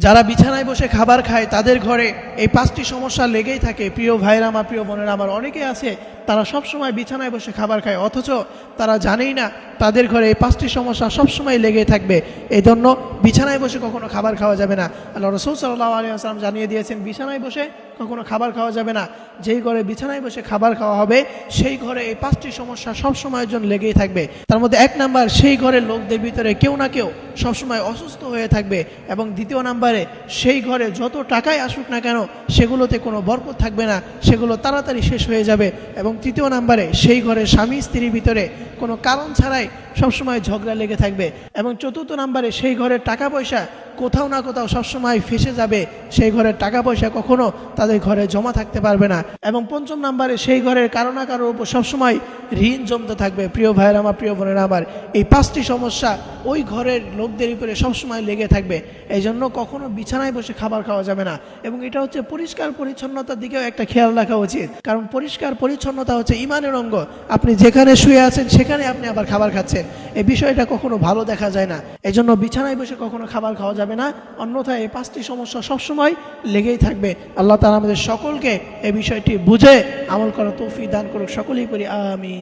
যারা বিছানায় বসে খাবার খায় তাদের ঘরে এই 5টি সমস্যা লেগেই থাকে। প্রিয় ভাইরা আমার, প্রিয় বোনেরা আমার, অনেকে আছে তারা সব সময় বিছানায় বসে খাবার খায়, অথচ তারা জানেই না তাদের ঘরে এই 5টি সমস্যা সব সময় লেগেই থাকবে। এই জন্য বিছানায় বসে কখনো খাবার খাওয়া যাবে না। আল্লাহ রাসূল সাল্লাল্লাহু আলাইহি ওয়াসাল্লাম জানিয়ে দিয়েছেন, বিছানায় বসে কখনো খাবার খাওয়া যাবে না। যেই ঘরে বিছানায় বসে খাবার খাওয়া হবে সেই ঘরে এই 5টি সমস্যা সব সময়ের জন্য লেগেই থাকবে। তার মধ্যে 1 নাম্বার, সেই ঘরের লোকদের ভিতরে কেউ না কেউ সবসময় অসুস্থ হয়ে থাকবে। এবং 2 নাম্বারে, সেই ঘরে যত টাকাই আসুক না কেন সেগুলোতে কোনো বরকত থাকবে না, সেগুলো তাড়াতাড়ি শেষ হয়ে যাবে। এবং 3 নাম্বারে, সেই ঘরে স্বামী স্ত্রীর ভিতরে কোনো কারণ ছাড়াই সবসময় ঝগড়া লেগে থাকবে। এবং 4 নাম্বারে, সেই ঘরের টাকা পয়সা কোথাও না কোথাও সবসময় ফেসে যাবে, সেই ঘরের টাকা পয়সা কখনো তাদের ঘরে জমা থাকতে পারবে না। এবং 5 নাম্বারে, সেই ঘরের কারো না কারোর উপর সবসময় ঋণ জমতে থাকবে। প্রিয় ভাইয়েরা আমার, প্রিয় বোনেরা আমার, এই 5টি সমস্যা ওই ঘরের লোকদের উপরে সবসময় লেগে থাকবে। এই জন্য কখনো বিছানায় বসে খাবার খাওয়া যাবে না। এবং এটা হচ্ছে পরিষ্কার পরিচ্ছন্নতার দিকেও একটা খেয়াল রাখা উচিত, কারণ পরিষ্কার পরিচ্ছন্নতা হচ্ছে ইমানের অঙ্গ। আপনি যেখানে শুয়ে আছেন সেখানে আপনি আবার খাবার খাচ্ছেন, এই বিষয়টা কখনো ভালো দেখা যায় না। এই জন্য বিছানায় বসে কখনো খাবার খাওয়া যাবে না, অন্যথায় এই 5টি সমস্যা সবসময় লেগেই থাকবে। আল্লাহ তাআলা আমাদের সকলকে এই বিষয়টি বুঝে আমল করার তৌফিক দান করুক। সকলেই করি আমিন।